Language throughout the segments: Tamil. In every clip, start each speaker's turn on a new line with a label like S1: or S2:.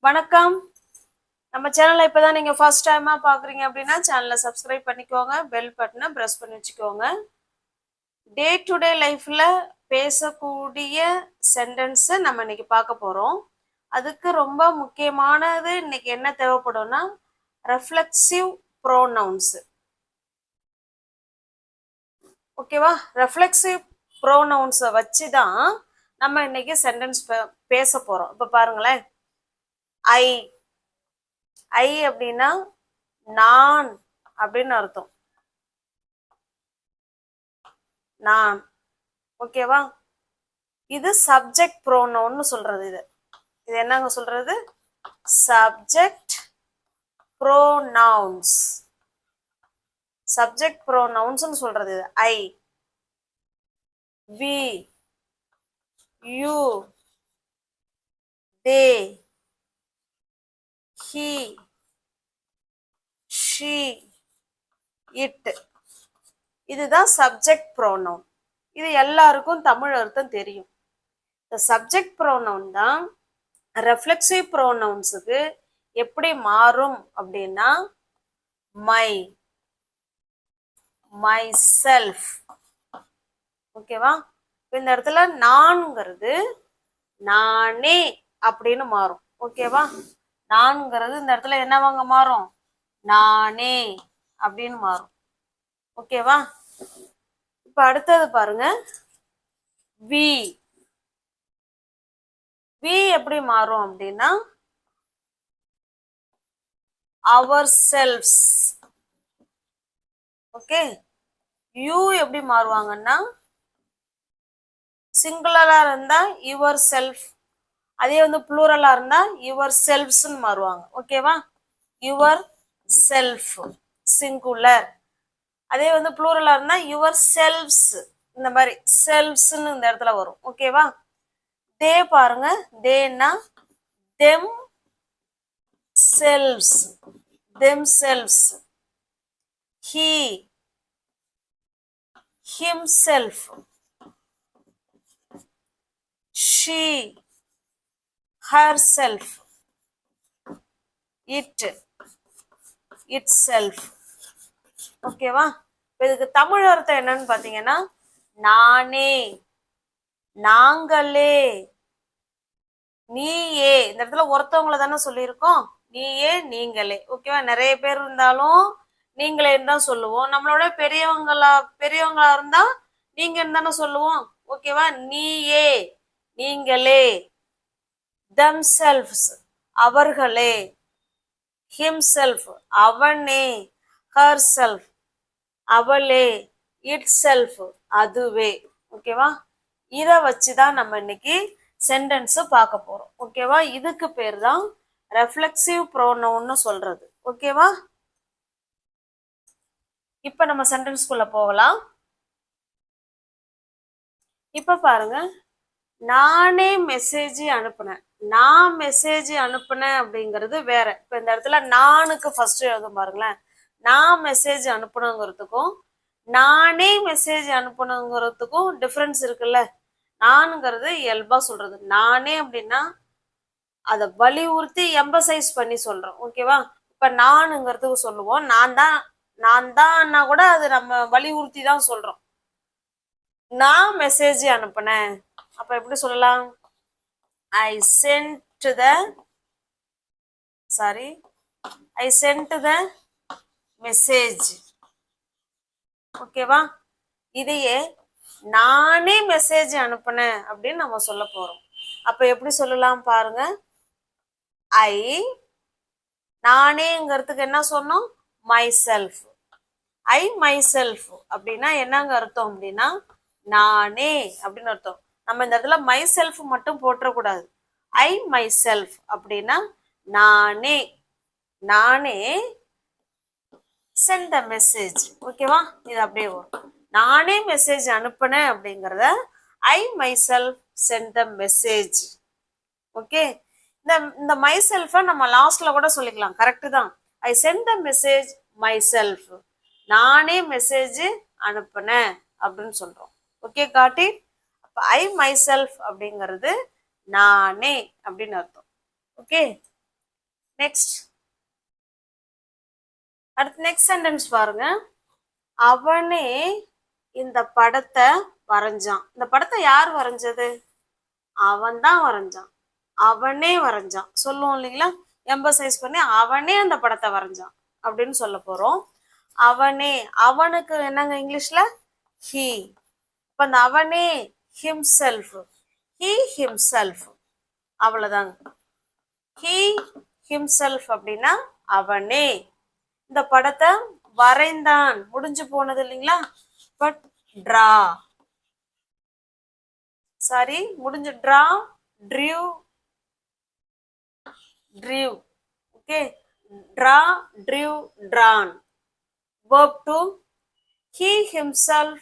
S1: வணக்கம். நம்ம சேனலை இப்பதான் நீங்க ஃபர்ஸ்ட் டைமா பாக்குறீங்க அப்படின்னா சேனலை சப்ஸ்கிரைப் பண்ணிக்கோங்க, பெல் பட்டனை பிரஸ் பண்ணி வச்சுக்கோங்க. டே டு டே லைஃப்ல பேசக்கூடிய சென்டென்ஸ் நம்ம இன்னைக்கு பார்க்க போறோம். அதுக்கு ரொம்ப முக்கியமானது இன்னைக்கு என்ன தேவைப்படும்னா ரெஃப்ளெக்சிவ் ப்ரோனவுன்ஸ். ஓகேவா? ரெஃப்ளெக்சிவ் ப்ரோனவுன்ஸை வச்சு தான் நம்ம இன்னைக்கு சென்டென்ஸ் பேச போறோம். இப்ப பாருங்களேன், ஐ ஐ அப்படின்னா நான் அப்படின்னு அர்த்தம். நான். ஓகேவா? இது சப்ஜெக்ட் ப்ரோனவுன்னு சொல்றது. இது என்னங்க சொல்றது? Subject pronouns. சப்ஜெக்ட் ப்ரோனவுன்ஸ் சொல்றது. இது I, we, you, they, he, she, it. இதுதான் சப்ஜெக்ட் ப்ரோனவுன். இது எல்லாருக்கும் தமிழ் அர்த்தம் தெரியும். இந்த சப்ஜெக்ட் ப்ரோனவுன் தான் ரெஃப்ளெக்சிவ் ப்ரோனவுன்ஸுக்கு எப்படி மாறும் அப்படின்னா மை, மை செல்ஃப். ஓகேவா? இந்த இடத்துல நான்ங்கிறது நானே அப்படின்னு மாறும். ஓகேவா? நான்ங்கிறது இந்த இடத்துல என்னவாங்க மாறும்? நானே அப்படின்னு மாறும். ஓகேவா? இப்ப அடுத்தது பாருங்க, வி. வி எப்படி மாறும் அப்படின்னா அவர் செல்ஃப்ஸ். ஓகே. யூ எப்படி மாறுவாங்கன்னா சிங்குலரா இருந்தா யுவர் செல்ஃப், அதே ப்ளூரலா இருந்தா யுவர் செல்ஃப்ஸ்ன்னு மாறுவாங்க. ஓகேவா? யுவர் செல்ஃப் சிங்குலர், அதே ப்ளூரலா இருந்தா யுவர் செல்ஃப்ஸ். இந்த மாதிரி செல்ஃப்ஸ்ன்னு இந்த இடத்துல வரும். ஓகேவா? தே பாருங்க, தேன்னா themselves, themselves. He, himself. she, herself. it, itself. ஓகேவா? இதுக்கு தமிழ் அர்த்தம் என்னன்னு பாத்தீங்கன்னா நானே, நாங்களே, நீயே. இந்த இடத்துல ஒருத்தவங்களை தானே சொல்லியிருக்கோம், நீயே, நீங்களே. ஓகேவா? நிறைய பேர் இருந்தாலும் நீங்களே தான் சொல்லுவோம். நம்மளோட பெரியவங்களா இருந்தா நீங்கன்னு தானே சொல்லுவோம். ஓகேவா? நீயே, நீங்களே. themselves அவர்களே, himself அவனே, herself அவளே, itself அதுவே. ஓகேவா? இத வச்சுதான் நம்ம இன்னைக்கு சென்டென்ஸ் பார்க்க போறோம். ஓகேவா? இதுக்கு பேர் தான் ரெஃப்ளெக்சிவ் ப்ரோனவுன்னு சொல்றது. ஓகேவா? இப்ப நம்ம சென்டென்ஸ்குள்ள போகலாம். இப்ப பாருங்க, நானே மெசேஜ் அனுப்புனேன். நான் மெசேஜ் அனுப்புனேன் அப்படிங்கிறது வேற. இப்ப இந்த இடத்துல நானுக்கு ஃபர்ஸ்ட் எழுதும் பாருங்களேன். நான் மெசேஜ் அனுப்பணுங்கிறதுக்கும் நானே மெசேஜ் அனுப்பணுங்கிறதுக்கும் டிஃபரன்ஸ் இருக்குல்ல. நானுங்கிறது இயல்பா சொல்றது. நானே அப்படின்னா அதை வலியுறுத்தி எம்பசைஸ் பண்ணி சொல்றோம். ஓகேவா? இப்ப நானுங்கிறதுக்கு சொல்லுவோம் நான் தான் கூட அது நம்ம வலியுறுத்தி தான் சொல்றோம். நான் மெசேஜ் அனுப்புனேன். அப்ப எப்படி சொல்லலாம்? I sent the message. ஓகேவா? இதையே நானே மெசேஜ் அனுப்புனேன் அப்படின்னு நம்ம சொல்ல போறோம். அப்ப எப்படி சொல்லலாம் பாருங்க. ஐ, நானேங்கிறதுக்கு என்ன சொன்னோம்? My self. I my self அப்படின்னா என்னங்க அர்த்தம் அப்படின்னா நானே அப்படின்னு அர்த்தம். நம்ம இந்த இடத்துல மை செல்ஃப் மட்டும் போட்டுறக்கூடாது. ஐ மை செல்ஃப் அப்படின்னா நானே, நானே சென்ட் த மெசேஜ். ஓகேவா? இது அப்படியே வரும். நானே மெசேஜ் அனுப்புனேன் அப்படிங்கிறத I myself sent the message. ஓகே. இந்த மை செல்ஃபை நம்ம லாஸ்ட்ல கூட சொல்லிக்கலாம். கரெக்டு தான். I sent the message myself. நானே மெசேஜ் அனுப்புனேன் அப்படின்னு சொல்றோம். ஓகே, காட்டி. அப்ப ஐ மை செல்ஃப் அப்படிங்கிறது நானே அப்படின்னு அர்த்தம். ஓகே. நெக்ஸ்ட் அடுத்து நெக்ஸ்ட் சென்டென்ஸ் பாருங்க. அவனே இந்த படத்தை வரைஞ்சான். இந்த படத்தை யார் வரைஞ்சது? அவன் தான் வரைஞ்சான். அவனே வரைஞ்சான் சொல்லுவோம் இல்லைங்களா? எம்பசைஸ் பண்ணி அவனே அந்த படத்தை வரைஞ்சான் அப்படின்னு சொல்ல போறோம். அவனே, அவனுக்கு என்னங்க இங்கிலீஷ்ல? ஹி. இப்ப அந்த அவனே ஹிம்செல்ஃப், ஹி ஹிம்செல்ஃப், அவ்வளவுதாங்க. ஹி ஹிம்செல்ஃப் அப்படின்னா அவனே இந்த படத்தை வரைந்தான். முடிஞ்சு போனது இல்லைங்களா? பட் டிரா, சாரி முடிஞ்சு draw, ட்ரியூ, ட்ரியூ. Okay, draw, ட்ரியூ, drone. verb 2. He himself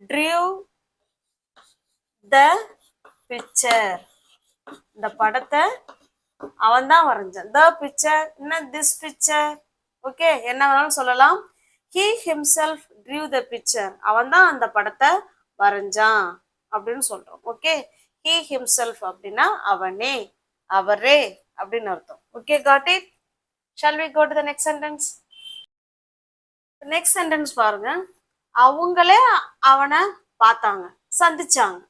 S1: drew the picture. இந்த படத்தை அவன் தான் வரைஞ்சான். the picture என்ன? this picture. ஓகே, என்ன வேணாலும் சொல்லலாம். he himself drew the picture. அவன் தான் அந்த படத்தை வரைஞ்சான் அப்படின்னு சொல்றோம். ஓகே, he himself அப்படின்னா அவனே, அவரே அப்படின்னு அர்த்தம். Okay, got it? Shall we go to the next sentence? Next sentence பாருங்க. அவங்களே அவனை பார்த்தாங்க, சந்திச்சாங்க.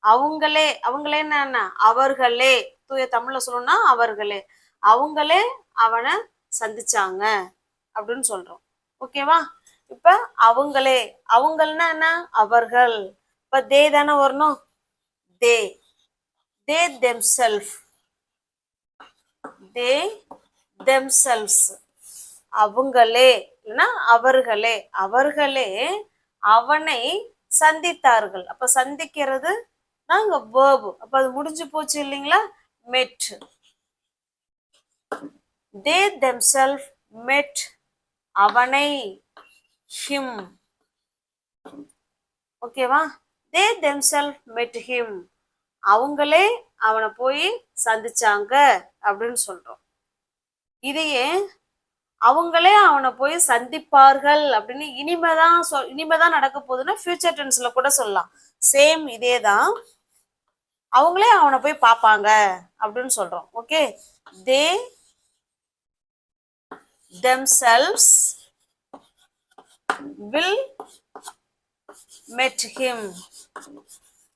S1: அவங்களே, அவங்களே என்ன? அவர்களே. தூய தமிழ்ல சொல்லணும்னா அவர்களே. அவங்களே அவனை சந்திச்சாங்க அப்படின்னு சொல்றோம். ஓகேவா? இப்ப அவங்களே, அவங்கள்னா என்ன? அவர்கள். இப்ப தே தானே வரணும். தே, தே themselves, தே themselves. அவங்களே இல்லைன்னா அவர்களே, அவர்களே அவனை சந்தித்தார்கள். அப்ப சந்திக்கிறது நாங்க verb. அப்ப அது முடிஞ்சு போச்சு இல்லைங்களா? met. they themselves met அவனை, him. ஓகேவா? they themselves met him. அவங்களே அவனை போய் சந்திச்சாங்க அப்படின்னு சொல்றோம். இதையே அவங்களே அவனை போய் சந்திப்பார்கள் அப்படின்னு இனிமேதான் நடக்க போகுதுன்னா ஃபியூச்சர் டென்ஸ்ல கூட சொல்லலாம். சேம் இதே தான். அவங்களே அவனை போய் பார்ப்பாங்க அப்படின்னு சொல்றோம். Okay, they themselves will met him.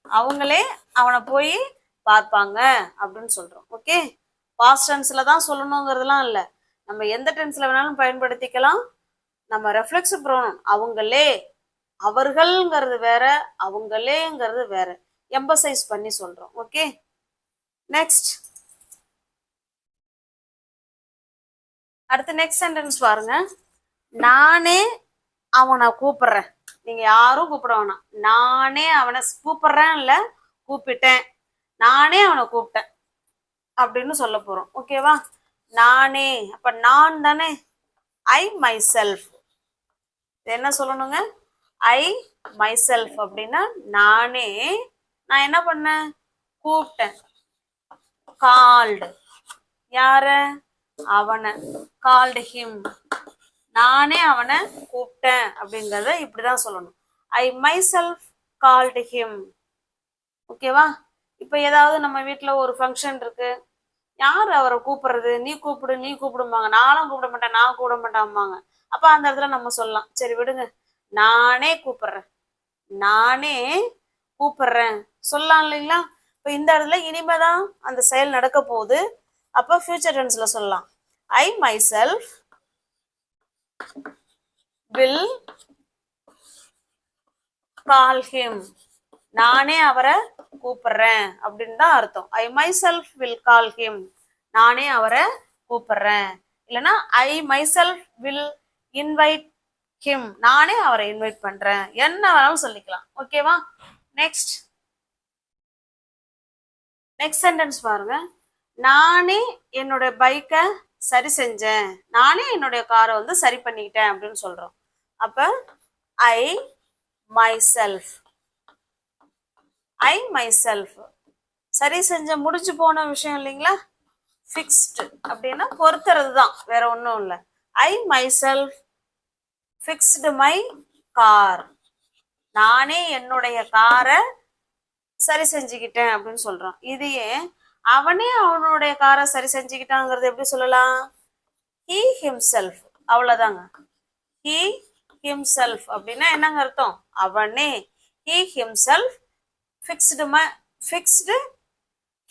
S1: அவங்களே அவனை போய் பார்ப்பாங்க அப்படின்னு சொல்றோம். ஓகே, பாஸ்ட் டென்ஸ்ல தான் சொல்லணுங்கிறதுலாம் இல்லை. நம்ம எந்த டென்ஸ்ல வேணாலும் பயன்படுத்திக்கலாம். நம்ம ரெஃப்ளெக்சிவ் ப்ரோனவுன் அவங்களே, அவர்கள்ங்கிறது வேற, அவங்களேங்கிறது வேற. எம்பசைஸ் பண்ணி சொல்றோம். ஓகே, நெக்ஸ்ட் அடுத்து நெக்ஸ்ட் சென்டென்ஸ் பாருங்க. நானே அவனை கூப்பிடுறேன். நீங்க யாரும் கூப்பிட வேணாம். நானே அவனை கூப்பிடுறேன், இல்ல கூப்பிட்டேன். நானே அவனை கூப்பிட்டேன் அப்படின்னு சொல்ல போறோம். ஓகேவா? நானே, அப்ப நான் தானே. I my self. என்ன சொல்லணுங்க? ஐ மை செல்ஃப் அப்படின்னா நானே, நான் என்ன பண்ணேன்? கூப்பிட்டேன். கால்டு, யார? அவனை. Called him. நானே அவனை கூப்பிட்டேன் அப்படிங்கறத இப்படிதான் சொல்லணும். I my self called him. ஓகேவா? இப்ப ஏதாவது நம்ம வீட்டுல ஒரு ஃபங்க்ஷன் இருக்கு, யார் அவரை கூப்பிடுறது? நீ கூப்பிடு, நீ கூப்பிடும்பாங்க. நானும் கூப்பிட மாட்டேன், நான் கூப்பிட மாட்டேன்பாங்க. அப்ப அந்த இடத்துல நம்ம சொல்லலாம், சரி விடுங்க, நானே கூப்பிடுறேன், நானே கூப்பிடுறேன் சொல்லலாம் இல்லைங்களா? இப்ப இந்த இடத்துல இனிமேதான் அந்த செயல் நடக்க போகுது. அப்ப ஃபியூச்சர் டென்ஸ்ல சொல்லலாம். I my self will call him. நானே அவரை கூப்பிடுறேன் அப்படின்னு தான் அர்த்தம். I my self will call him. நானே அவரை கூப்பிடுறேன். இல்லைன்னா I my self will invite him. நானே அவரை இன்வைட் பண்றேன். என்ன வேணாலும் சொல்லிக்கலாம். ஓகேவா? நெக்ஸ்ட் சென்டென்ஸ் பாருங்க. நானே என்னோட பைக்கை சரி செஞ்சேன், நானே என்னுடைய காரை வந்து சரி பண்ணிக்கிட்டேன் அப்படின்னு சொல்றோம். அப்ப I my self, I my self சரி செஞ்ச முடிஞ்சு போன விஷயம் இல்லைங்களா? ஃபிக்ஸ்டு அப்படின்னா பொறுத்துறது தான், வேற ஒன்றும் இல்லை. I my self fixed my car. நானே என்னுடைய காரை சரி செஞ்சுக்கிட்டேன் அப்படின்னு சொல்றான். இதையே அவனே அவனுடைய காரை சரி செஞ்சுக்கிட்டாங்கிறது எப்படி சொல்லலாம்? he himself அவ்வளவுதாங்க. he himself அப்படின்னா என்னங்க அர்த்தம்? அவனே. he himself fixed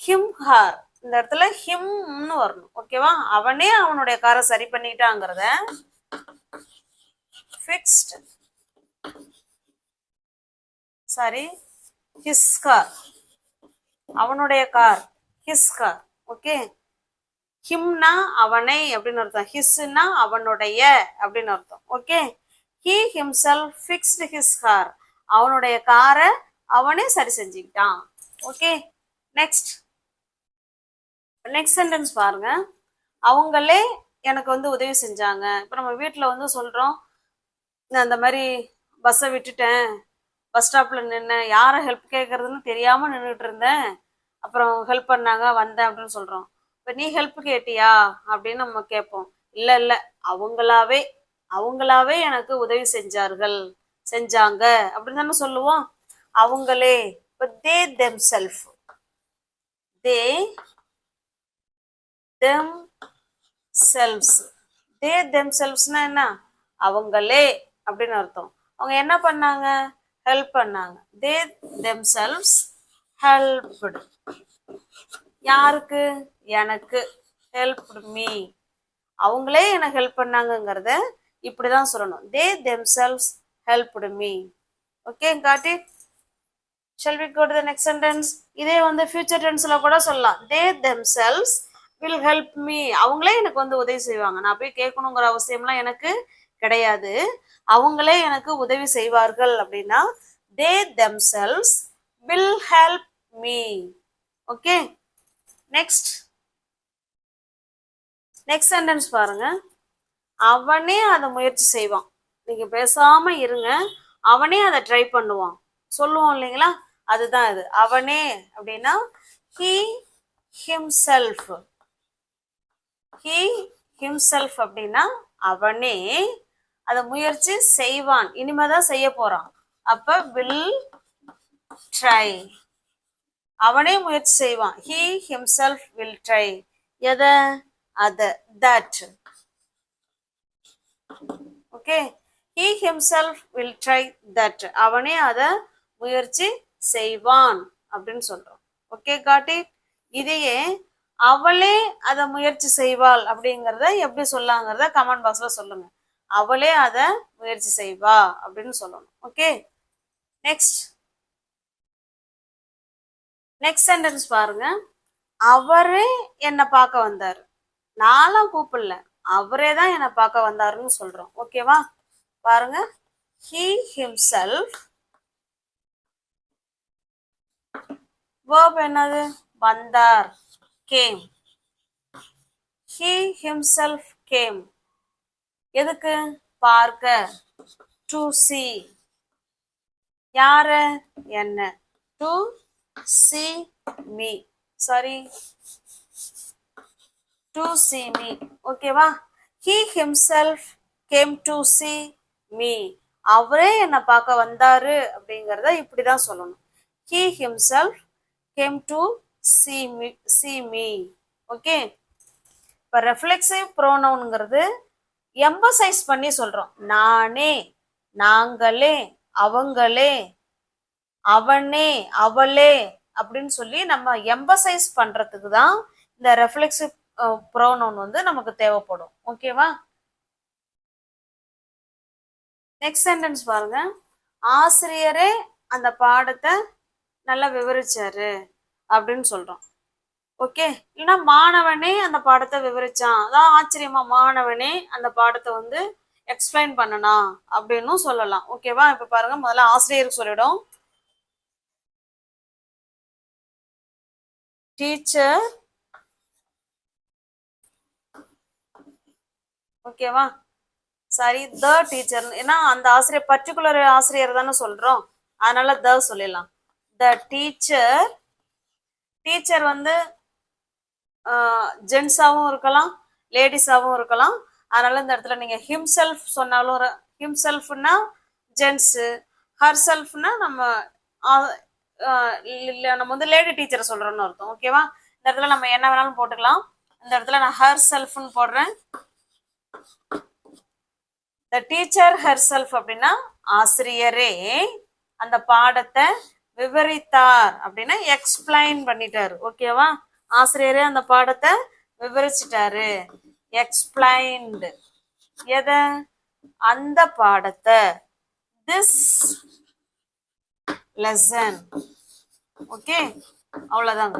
S1: him her. இந்த இடத்துல himன்னு வரணும். ஓகேவா? அவனே அவனுடைய காரை சரி பண்ணிட்டாங்கிறத fixed his car. அவனுடைய கார் his car. ஓகே, ஹிம்னா அவனை அப்படின்னு அர்த்தம், ஹிஸ்னா அவனுடைய அப்படின்னு அர்த்தம். Okay, he himself fixed his car. அவனுடைய காரை அவனே சரி செஞ்சுக்கிட்டான். ஓகே, நெக்ஸ்ட் சென்டென்ஸ் பாருங்க. அவங்களே எனக்கு வந்து உதவி செஞ்சாங்க. இப்போ நம்ம வீட்டில் வந்து சொல்றோம், நான் அந்த மாதிரி பஸ்ஸை விட்டுட்டேன், பஸ் ஸ்டாப்ல நின்னேன், யாரை ஹெல்ப் கேட்கறதுன்னு தெரியாம நின்றுட்டு இருந்தேன், அப்புறம் ஹெல்ப் பண்ணாங்க வந்தேன் அப்படின்னு சொல்றோம். இப்ப நீ ஹெல்ப் கேட்டியா அப்படின்னு நம்ம கேட்போம். இல்ல இல்ல, அவங்களாவே எனக்கு உதவி செஞ்சாங்க அப்படின்னு தானே சொல்லுவோம். அவங்களே. இப்ப தே themselves themselvesனா என்ன? அவங்களே அப்படின்னு அர்த்தம். அவங்க என்ன பண்ணாங்க? ஹெல்ப் பண்ணாங்க. தே themselves helped. யாருக்கு? எனக்கு. helped me. அவங்களே எனக்கு ஹெல்ப் பண்ணாங்கங்கிறத இப்படிதான் சொல்லணும். தே themselves helped me. Okay, got it? Shall we go to the next sentence? இதே வந்து future tenseல கூட சொல்லலாம். they themselves will help me. அவங்களே எனக்கு வந்து உதவி செய்வாங்க. நான் போய் கேட்கணுங்கிற அவசியம்லாம் எனக்கு கிடையாது. அவங்களே எனக்கு உதவி செய்வார்கள் அப்படின்னா they themselves will help me. Okay, next sentence பாருங்க. அவனே அதை முயற்சி செய்வான். நீங்க பேசாம இருங்க, அவனே அதை ட்ரை பண்ணுவான் சொல்லுவோம் இல்லைங்களா? அதுதான் இது. அவனே அப்படின்னா he himself அப்படின்னா அவனே அதை முயற்சி செய்வான். இனிமேதான் செய்ய போறான். அப்ப will try. அவனே முயற்சி செய்வான். he himself will try. எதை? that. Okay, he himself will try that. அவனே அதை முயற்சி செய்வான் அப்படின்னு சொல்றோம். Okay, got it? இதையே அவளே அதை முயற்சி செய்வாள் அப்படிங்கறத எப்படி சொல்லாங்கிறத கமெண்ட் பாக்ஸ்ல சொல்லுங்க. அவளே அதை முயற்சி செய்வா அப்படின்னு சொல்லணும். ஓகே, நெக்ஸ்ட் சென்டென்ஸ் பாருங்க. அவரே என்னை பார்க்க வந்தாரு. நான்லாம் கூப்பிடல, அவரே தான் என்னை பார்க்க வந்தாருன்னு சொல்றோம். ஓகேவா? பாருங்க, he himself verb என்னது? வந்தார், came. he himself came. எதுக்கு? பார்க்க, to see. யாரு? என்ன. to see me. to see me. ஓகேவா? he himself came to see me. அவரே என்னை பார்க்க வந்தாரு அப்படிங்கறத இப்படிதான் சொல்லணும். he himself came to see me. Okay, இப்ப ரெஃப்ளெக்சிவ் ப்ரோனவுன்ங்கிறது எம்பசைஸ் பண்ணி சொல்றோம். நானே, நாங்களே, அவங்களே, அவனே, அவளே அப்படின்னு சொல்லி நம்ம எம்பசைஸ் பண்றதுக்கு தான் இந்த ரெஃப்ளெக்சிவ் ப்ரோனவுன் வந்து நமக்கு தேவைப்படும். ஓகேவா? நெக்ஸ்ட் சென்டென்ஸ் பாருங்க. ஆசிரியரே அந்த பாடத்தை நல்லா விவரிச்சாரு அப்படின்னு சொல்றோம். ஓகே, இல்லைன்னா மாணவனே அந்த பாடத்தை விவரிச்சான். அதான் ஆச்சரியமா, மாணவனே அந்த பாடத்தை வந்து எக்ஸ்பிளைன் பண்ணனா அப்படின்னு சொல்லலாம். ஓகேவா? இப்ப பாருங்க, முதல்ல ஆசிரியருக்கு சொல்லிடும். டீச்சர். ஓகேவா? Sorry, the teacher. ஏன்னா அந்த ஆசிரியர் பர்டிகுலர் ஆசிரியர் தானே சொல்றோம், அதனால த சொல்லிடலாம். த டீச்சர் வந்து ஜென்ஸாவும் இருக்கலாம், லேடிஸாவும் இருக்கலாம். அதனால இந்த இடத்துல நீங்க ஹிம்செல்ஃப் சொன்னாலும், ஹிம்செல்ஃப்னா ஜென்ஸ், ஹர் செல்ஃப்னா நம்ம வந்து லேடி டீச்சரை சொல்றோம்னு அர்த்தம். ஓகேவா? இந்த இடத்துல நம்ம என்ன வேணாலும் போட்டுக்கலாம். இந்த இடத்துல நான் ஹர் செல்ஃப்னு போடுறேன். the teacher herself அப்படின்னா ஆசிரியரே அந்த பாடத்தை விவரித்தார் அப்படின்னா எக்ஸ்பிளைன் பண்ணிட்டாரு. ஓகேவா? ஆசிரியரே அந்த பாடத்தை விவரிச்சிட்டாரு. எக்ஸ்பிளைன்டு எத? அந்த பாடத்தை. This lesson. ஓகே, அவ்வளவுதாங்க.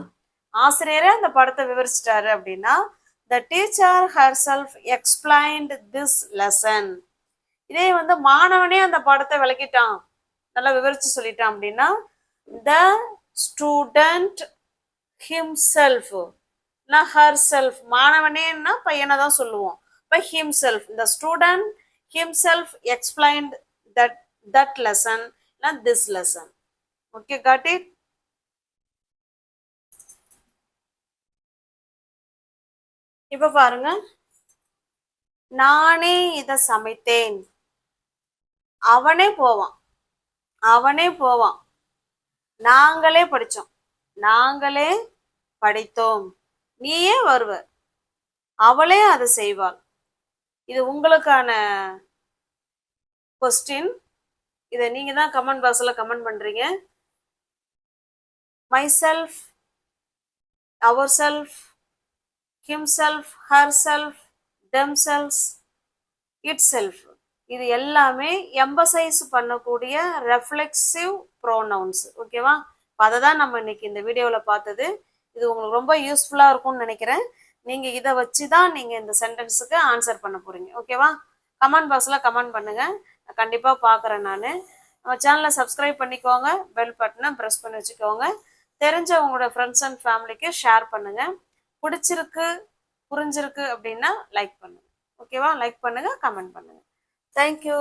S1: ஆசிரியரே அந்த படத்தை விவரிச்சிட்டாரு அப்படின்னா the teacher herself explained this lesson. இதே வந்து மாணவனே அந்த படத்தை விளக்கிட்டான், நல்லா விவரிச்சு சொல்லிட்டான் அப்படின்னா the student himself, herself. மாணவனேன்னா பையனை தான் சொல்லுவோம். இப்போ himself, the student himself explained that lesson, this lesson. Okay, got it? இப்ப பாருங்க, நானே இத சமைத்தேன். அவனே போவான், அவனே போவான். நாங்களே படிச்சோம், நாங்களே படித்தோம். நீயே வருவ, அவளே அதை செய்வாள். இது உங்களுக்கான கொஸ்டின். இதை நீங்க தான் கமெண்ட் பாக்ஸ்ல கமெண்ட் பண்றீங்க. Myself, ourself, himself, herself, themselves, itself. இது எல்லாமே எம்பசைஸ் பண்ணக்கூடிய ரெஃப்ளெக்சிவ் ப்ரோனவுன்ஸ். ஓகேவா? அதை தான் நம்ம இன்னைக்கு இந்த வீடியோவில் பார்த்தது. இது உங்களுக்கு ரொம்ப யூஸ்ஃபுல்லாக இருக்கும்னு நினைக்கிறேன். நீங்கள் இதை வச்சு தான் நீங்கள் இந்த சென்டென்ஸுக்கு ஆன்சர் பண்ண போகிறீங்க. ஓகேவா? கமெண்ட் பாக்ஸில் கமெண்ட் பண்ணுங்கள், கண்டிப்பாக பார்க்குறேன். நான் நம்ம சேனலை சப்ஸ்கிரைப் பண்ணிக்கோங்க, பெல் பட்டனை ப்ரெஸ் பண்ணி வச்சுக்கோங்க. தெரிஞ்ச உங்களோட ஃப்ரெண்ட்ஸ் அண்ட் ஃபேமிலிக்கு ஷேர் பண்ணுங்கள். பிடிச்சிருக்கு, புரிஞ்சிருக்கு அப்படின்னா லைக் பண்ணுங்க. ஓகேவா? லைக் பண்ணுங்க, கமெண்ட் பண்ணுங்க. தேங்க்யூ.